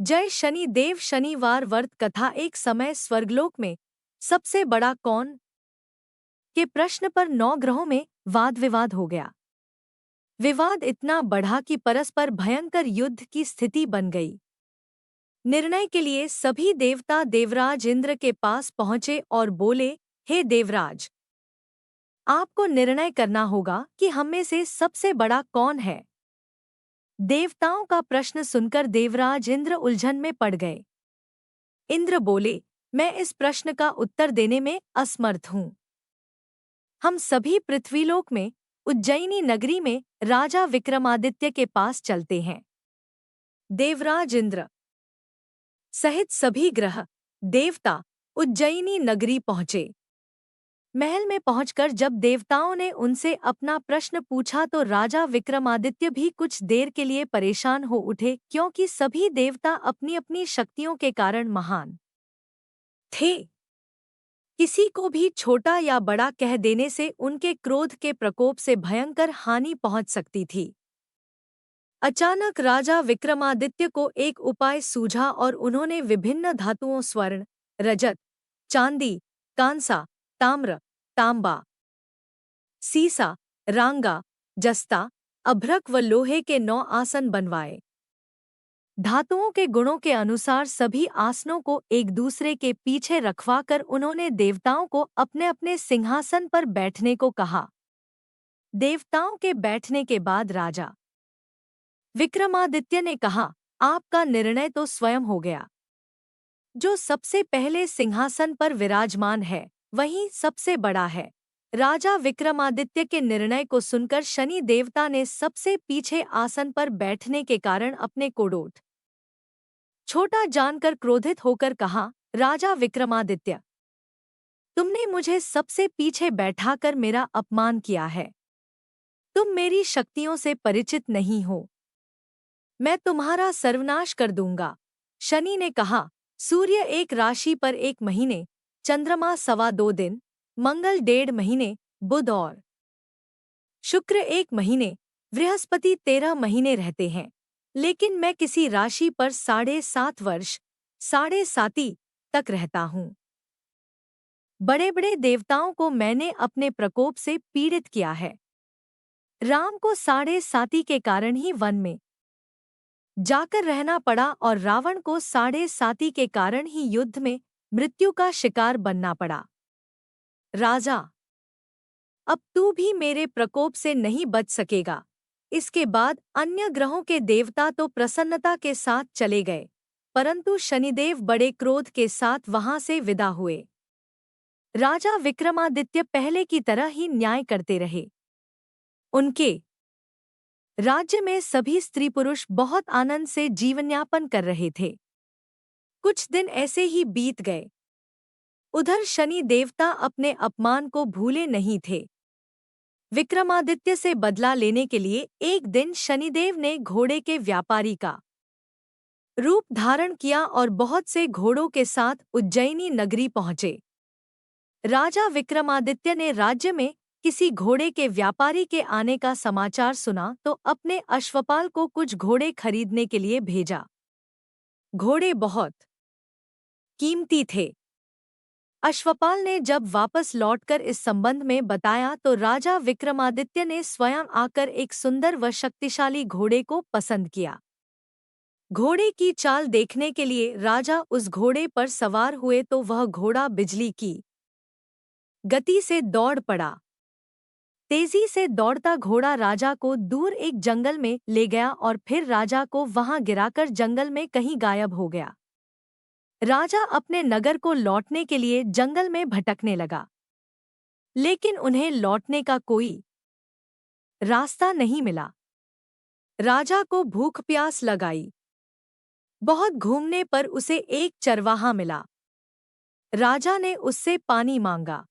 जय शनि देव। शनिवार व्रत कथा। एक समय स्वर्गलोक में सबसे बड़ा कौन के प्रश्न पर 9 ग्रहों में वाद विवाद हो गया। विवाद इतना बढ़ा कि परस्पर भयंकर युद्ध की स्थिति बन गई। निर्णय के लिए सभी देवता देवराज इंद्र के पास पहुंचे और बोले, हे देवराज, आपको निर्णय करना होगा कि हम में से सबसे बड़ा कौन है। देवताओं का प्रश्न सुनकर देवराज इंद्र उलझन में पड़ गए। इंद्र बोले, मैं इस प्रश्न का उत्तर देने में असमर्थ हूँ। हम सभी पृथ्वीलोक में उज्जयिनी नगरी में राजा विक्रमादित्य के पास चलते हैं। देवराज इंद्र सहित सभी ग्रह देवता उज्जयिनी नगरी पहुंचे। महल में पहुंचकर जब देवताओं ने उनसे अपना प्रश्न पूछा तो राजा विक्रमादित्य भी कुछ देर के लिए परेशान हो उठे, क्योंकि सभी देवता अपनी अपनी शक्तियों के कारण महान थे। किसी को भी छोटा या बड़ा कह देने से उनके क्रोध के प्रकोप से भयंकर हानि पहुंच सकती थी। अचानक राजा विक्रमादित्य को एक उपाय सूझा और उन्होंने विभिन्न धातुओं स्वर्ण, रजत, चांदी, कांसा, ताम्र, तांबा, सीसा, रांगा, जस्ता, अभ्रक व लोहे के 9 आसन बनवाए। धातुओं के गुणों के अनुसार सभी आसनों को एक दूसरे के पीछे रखवाकर उन्होंने देवताओं को अपने अपने सिंहासन पर बैठने को कहा। देवताओं के बैठने के बाद राजा विक्रमादित्य ने कहा, आपका निर्णय तो स्वयं हो गया। जो सबसे पहले सिंहासन पर विराजमान है वही सबसे बड़ा है। राजा विक्रमादित्य के निर्णय को सुनकर शनि देवता ने सबसे पीछे आसन पर बैठने के कारण अपने कोडोट छोटा जानकर क्रोधित होकर कहा, राजा विक्रमादित्य, तुमने मुझे सबसे पीछे बैठाकर मेरा अपमान किया है। तुम मेरी शक्तियों से परिचित नहीं हो। मैं तुम्हारा सर्वनाश कर दूंगा। शनि ने कहा, सूर्य एक राशि पर 1 महीने, चंद्रमा 2.25 दिन, मंगल 1.5 महीने, बुध और शुक्र 1 महीने, बृहस्पति 13 महीने रहते हैं, लेकिन मैं किसी राशि पर 7.5 वर्ष 7.5 तक रहता हूँ। बड़े बड़े देवताओं को मैंने अपने प्रकोप से पीड़ित किया है। राम को 7.5 के कारण ही वन में जाकर रहना पड़ा और रावण को 7.5 के कारण ही युद्ध में मृत्यु का शिकार बनना पड़ा। राजा, अब तू भी मेरे प्रकोप से नहीं बच सकेगा। इसके बाद अन्य ग्रहों के देवता तो प्रसन्नता के साथ चले गए, परंतु शनिदेव बड़े क्रोध के साथ वहां से विदा हुए। राजा विक्रमादित्य पहले की तरह ही न्याय करते रहे। उनके राज्य में सभी स्त्री पुरुष बहुत आनंद से जीवनयापन कर रहे थे। कुछ दिन ऐसे ही बीत गए। उधर शनि देवता अपने अपमान को भूले नहीं थे। विक्रमादित्य से बदला लेने के लिए एक दिन शनिदेव ने घोड़े के व्यापारी का रूप धारण किया और बहुत से घोड़ों के साथ उज्जयिनी नगरी पहुंचे। राजा विक्रमादित्य ने राज्य में किसी घोड़े के व्यापारी के आने का समाचार सुना तो अपने अश्वपाल को कुछ घोड़े खरीदने के लिए भेजा। घोड़े बहुत कीमती थे। अश्वपाल ने जब वापस लौटकर इस संबंध में बताया तो राजा विक्रमादित्य ने स्वयं आकर एक सुंदर व शक्तिशाली घोड़े को पसंद किया। घोड़े की चाल देखने के लिए राजा उस घोड़े पर सवार हुए तो वह घोड़ा बिजली की गति से दौड़ पड़ा। तेजी से दौड़ता घोड़ा राजा को दूर एक जंगल में ले गया और फिर राजा को वहां गिराकर जंगल में कहीं गायब हो गया। राजा अपने नगर को लौटने के लिए जंगल में भटकने लगा, लेकिन उन्हें लौटने का कोई रास्ता नहीं मिला। राजा को भूख प्यास लगाई। बहुत घूमने पर उसे एक चरवाहा मिला। राजा ने उससे पानी मांगा।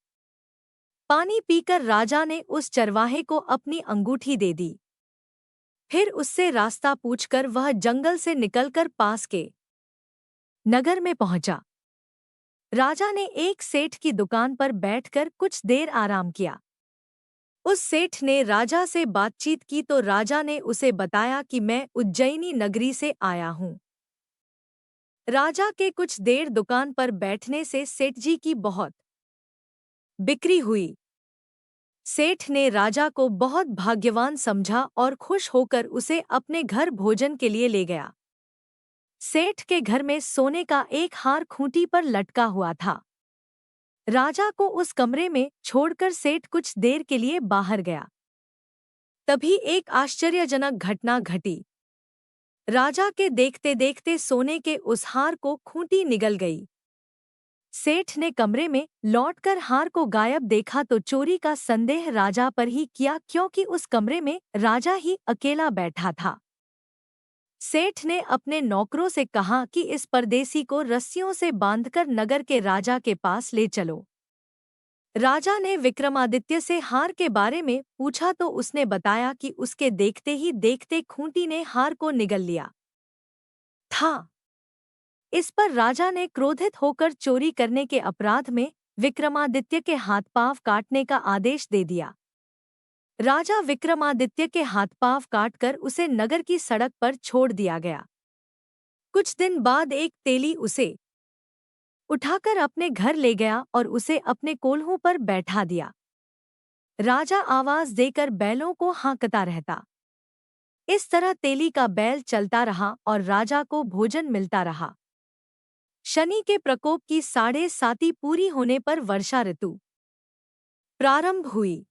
पानी पीकर राजा ने उस चरवाहे को अपनी अंगूठी दे दी। फिर उससे रास्ता पूछकर वह जंगल से निकलकर पास के नगर में पहुंचा। राजा ने एक सेठ की दुकान पर बैठकर कुछ देर आराम किया। उस सेठ ने राजा से बातचीत की तो राजा ने उसे बताया कि मैं उज्जयिनी नगरी से आया हूँ। राजा के कुछ देर दुकान पर बैठने से सेठ जी की बहुत बिक्री हुई। सेठ ने राजा को बहुत भाग्यवान समझा और खुश होकर उसे अपने घर भोजन के लिए ले गया। सेठ के घर में सोने का एक हार खूंटी पर लटका हुआ था। राजा को उस कमरे में छोड़कर सेठ कुछ देर के लिए बाहर गया। तभी एक आश्चर्यजनक घटना घटी। राजा के देखते देखते सोने के उस हार को खूंटी निगल गई। सेठ ने कमरे में लौटकर हार को गायब देखा तो चोरी का संदेह राजा पर ही किया, क्योंकि उस कमरे में राजा ही अकेला बैठा था। सेठ ने अपने नौकरों से कहा कि इस परदेसी को रस्सियों से बांधकर नगर के राजा के पास ले चलो। राजा ने विक्रमादित्य से हार के बारे में पूछा तो उसने बताया कि उसके देखते ही देखते खूंटी ने हार को निगल लिया था। इस पर राजा ने क्रोधित होकर चोरी करने के अपराध में विक्रमादित्य के हाथ पांव काटने का आदेश दे दिया। राजा विक्रमादित्य के हाथ पांव काटकर उसे नगर की सड़क पर छोड़ दिया गया। कुछ दिन बाद एक तेली उसे उठाकर अपने घर ले गया और उसे अपने कोल्हू पर बैठा दिया। राजा आवाज देकर बैलों को हाँकता रहता। इस तरह तेली का बैल चलता रहा और राजा को भोजन मिलता रहा। शनि के प्रकोप की 7.5 पूरी होने पर वर्षा ऋतु प्रारंभ हुई।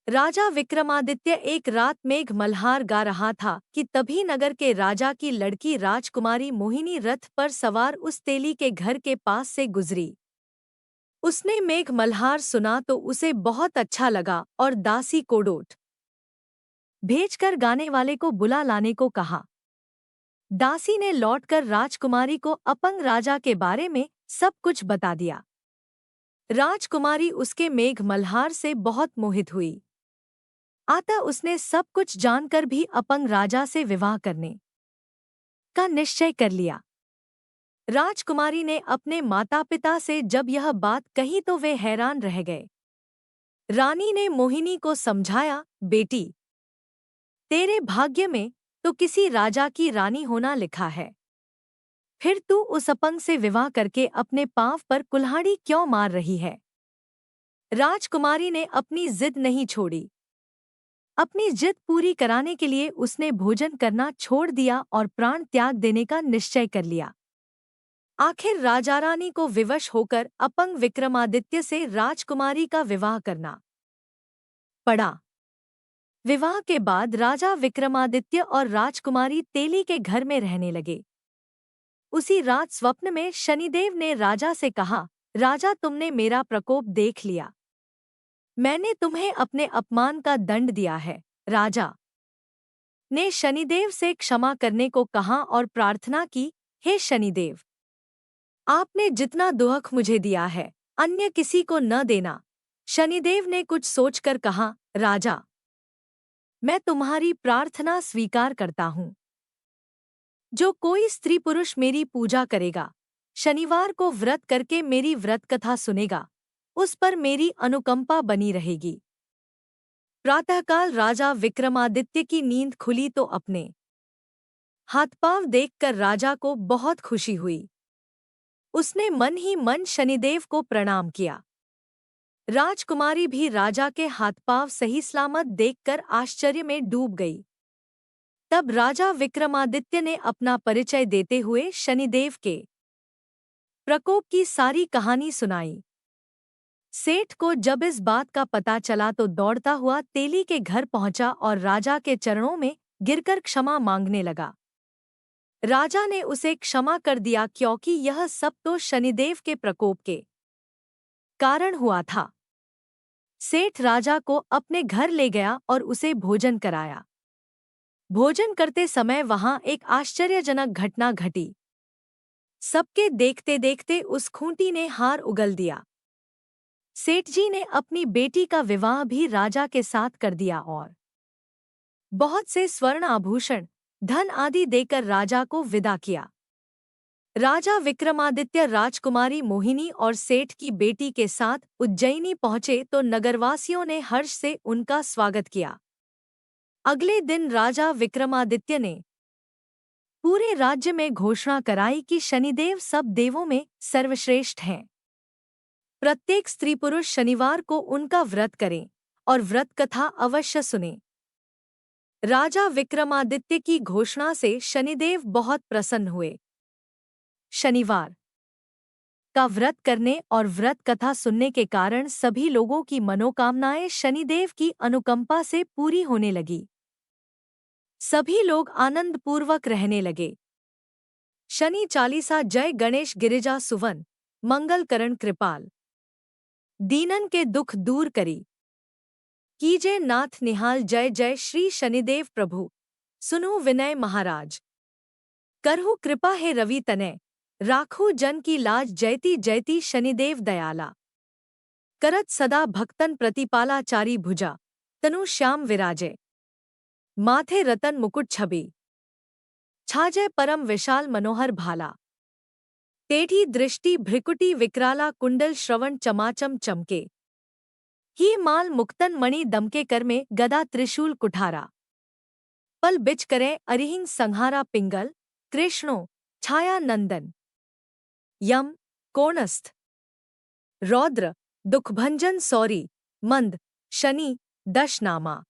राजा विक्रमादित्य एक रात मेघ मल्हार गा रहा था कि तभी नगर के राजा की लड़की राजकुमारी मोहिनी रथ पर सवार उस तेली के घर के पास से गुजरी। उसने मेघ मल्हार सुना तो उसे बहुत अच्छा लगा और दासी को डोट भेजकर गाने वाले को बुला लाने को कहा। दासी ने लौटकर राजकुमारी को अपंग राजा के बारे में सब कुछ बता दिया। राजकुमारी उसके मेघ मल्हार से बहुत मोहित हुई। अतः उसने सब कुछ जानकर भी अपंग राजा से विवाह करने का निश्चय कर लिया। राजकुमारी ने अपने माता पिता से जब यह बात कही तो वे हैरान रह गए। रानी ने मोहिनी को समझाया, बेटी, तेरे भाग्य में तो किसी राजा की रानी होना लिखा है, फिर तू उस अपंग से विवाह करके अपने पांव पर कुल्हाड़ी क्यों मार रही है? राजकुमारी ने अपनी जिद नहीं छोड़ी। अपनी जिद पूरी कराने के लिए उसने भोजन करना छोड़ दिया और प्राण त्याग देने का निश्चय कर लिया। आखिर राजा रानी को विवश होकर अपंग विक्रमादित्य से राजकुमारी का विवाह करना पड़ा। विवाह के बाद राजा विक्रमादित्य और राजकुमारी तेली के घर में रहने लगे। उसी रात स्वप्न में शनिदेव ने राजा से कहा, राजा, तुमने मेरा प्रकोप देख लिया। मैंने तुम्हें अपने अपमान का दंड दिया है। राजा ने शनिदेव से क्षमा करने को कहा और प्रार्थना की, हे शनिदेव, आपने जितना दुख मुझे दिया है अन्य किसी को न देना। शनिदेव ने कुछ सोचकर कहा, राजा, मैं तुम्हारी प्रार्थना स्वीकार करता हूँ। जो कोई स्त्री पुरुष मेरी पूजा करेगा, शनिवार को व्रत करके मेरी व्रत कथा सुनेगा, उस पर मेरी अनुकंपा बनी रहेगी। प्रातःकाल राजा विक्रमादित्य की नींद खुली तो अपने हाथ-पांव देखकर राजा को बहुत खुशी हुई। उसने मन ही मन शनिदेव को प्रणाम किया। राजकुमारी भी राजा के हाथ-पांव सही सलामत देखकर आश्चर्य में डूब गई। तब राजा विक्रमादित्य ने अपना परिचय देते हुए शनिदेव के प्रकोप की सारी कहानी सुनाई। सेठ को जब इस बात का पता चला तो दौड़ता हुआ तेली के घर पहुंचा और राजा के चरणों में गिरकर क्षमा मांगने लगा। राजा ने उसे क्षमा कर दिया, क्योंकि यह सब तो शनिदेव के प्रकोप के कारण हुआ था। सेठ राजा को अपने घर ले गया और उसे भोजन कराया। भोजन करते समय वहां एक आश्चर्यजनक घटना घटी। सबके देखते देखते उस खूंटी ने हार उगल दिया। सेठ जी ने अपनी बेटी का विवाह भी राजा के साथ कर दिया और बहुत से स्वर्ण आभूषण, धन आदि देकर राजा को विदा किया। राजा विक्रमादित्य राजकुमारी मोहिनी और सेठ की बेटी के साथ उज्जैनी पहुंचे तो नगरवासियों ने हर्ष से उनका स्वागत किया। अगले दिन राजा विक्रमादित्य ने पूरे राज्य में घोषणा कराई कि शनिदेव सब देवों में सर्वश्रेष्ठ हैं। प्रत्येक स्त्री पुरुष शनिवार को उनका व्रत करें और व्रत कथा अवश्य सुनें। राजा विक्रमादित्य की घोषणा से शनिदेव बहुत प्रसन्न हुए। शनिवार का व्रत करने और व्रत कथा सुनने के कारण सभी लोगों की मनोकामनाएं शनिदेव की अनुकंपा से पूरी होने लगी। सभी लोग आनंदपूर्वक रहने लगे। शनि चालीसा। जय गणेश गिरिजा सुवन मंगल करण कृपाल, दीनन के दुख दूर करी, कीजे नाथ निहाल। जय जय श्री शनिदेव प्रभु, सुनो विनय महाराज, करहु कृपा है रवि तनय, राखो जन की लाज। जयति जयति शनिदेव दयाला, करत सदा भक्तन प्रतिपाला। चारी भुजा तनु श्याम विराजे, माथे रतन मुकुट छबी, छाजय परम विशाल मनोहर भाला। टेढ़ी दृष्टि भ्रिकुटी विकराला, कुंडल श्रवण चमाचम चमके, ही माल मुक्तन मणि दमके। कर में गदा त्रिशूल कुठारा, पल बिच करे अरिहिंग संहारा। पिंगल कृष्णो छाया नंदन, यम कोणस्थ रौद्र दुखभंजन। सौरी मंद शनि दशनामा,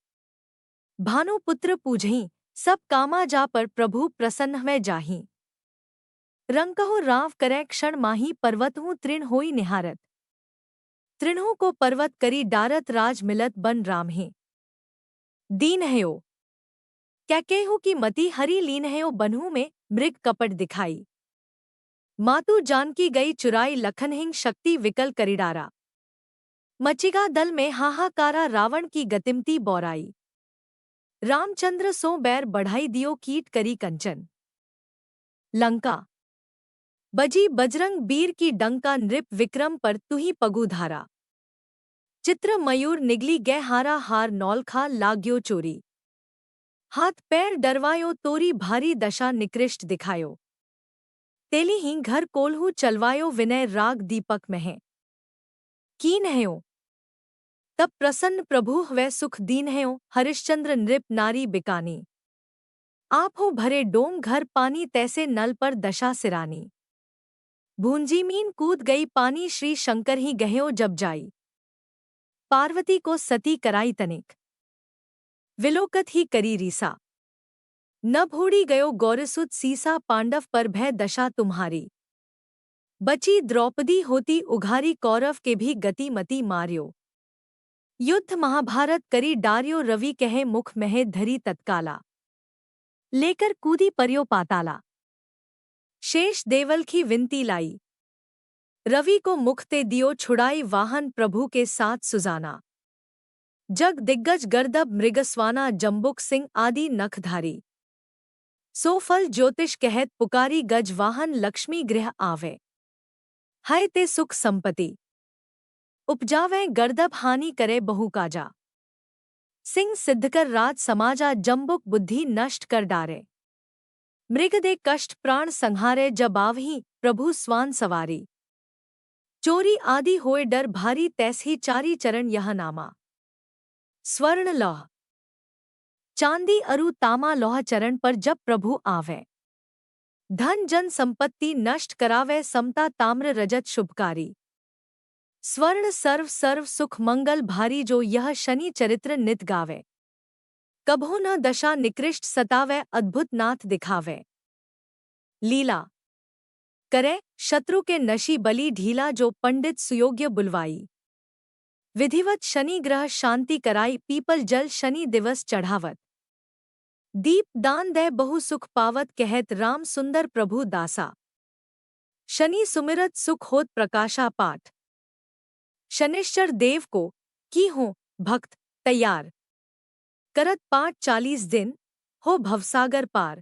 भानुपुत्र पूजहीं सब कामा। जा पर प्रभु प्रसन्न में जाहीं, रंकहो राव करे क्षण माही। पर्वत हूँ तृण होई निहारत, तृणों को पर्वत करी डारत। राज मिलत बन राम है दीन हयो, कैकेहू की मति हरी लीन हयो। बनहू में मृग कपट दिखाई, मातु जानकी गई चुराई। लखनहिंग शक्ति विकल करिडारा, मचिगा दल में हाहाकारा। रावण की गतिमती बौराई, रामचंद्र सो बैर बढ़ाई। दियो कीट करी कंचन लंका, बजी बजरंग बीर की डंका। नृप विक्रम पर तुही पगुधारा, चित्र मयूर निगली गै हारा। हार नौलखा लाग्यो चोरी, हाथ पैर डरवायो। तोरी भारी दशा निकृष्ट दिखायो, तेली ही घर कोल्हू चलवायो। विनय राग दीपक मह कीन हयो, तब प्रसन्न प्रभु वै सुख दीन हयो। हरिश्चंद्र नृप नारी बिकानी, आप हो भरे डोम घर पानी। तैसे नल पर दशा सिरानी, भूंजी मीन कूद गई पानी। श्री शंकर ही गहयो जब जाई, पार्वती को सती कराई तनिक। विलोकत ही करी रीसा, न भूड़ी गयो गौरसुत सीसा। पांडव पर भय दशा तुम्हारी, बची द्रौपदी होती उघारी। कौरव के भी गति मति मार्यो, युद्ध महाभारत करी डार्यो। रवि कहे मुख मह धरी तत्काला, लेकर कूदी पर्यो पाताला। शेष देवल की विनती लाई, रवि को मुखते दियो छुड़ाई। वाहन प्रभु के साथ सुजाना, जग दिग्गज गर्दब मृगस्वाना। जम्बुक सिंह आदि नखधारी, सोफल ज्योतिष कहत पुकारी। गज वाहन लक्ष्मी गृह आवे, हाय ते सुख संपत्ति। उपजावे गर्दब हानि करे बहु काजा, सिंह सिद्धकर राज समाजा। जम्बुक बुद्धि नष्ट कर डारे, मृग दे कष्ट प्राण संहारे। जब आवही प्रभु स्वान सवारी, चोरी आदि होए डर भारी। तैस ही चारी चरण यह नामा, स्वर्ण लौह चांदी अरु तामा। लौह चरण पर जब प्रभु आवे, धन जन संपत्ति नष्ट करावे। समता ताम्र रजत शुभकारी, स्वर्ण सर्व सर्व सुख मंगल भारी। जो यह शनि चरित्र नित गावे, कभो न दशा निकृष्ट सतावे। अद्भुत नाथ दिखावे, लीला करे शत्रु के नशी। बलि ढीला जो पंडित सुयोग्य बुलवाई, विधिवत शनि ग्रह शांति कराई। पीपल जल शनि दिवस चढ़ावत, दीप दान दे बहु सुख पावत। कहत राम सुंदर प्रभु दासा, शनि सुमिरत सुख होत प्रकाशा। पाठ शनिश्चर देव को की हो भक्त तैयार, करत पाठ 40 दिन हो भवसागर पार।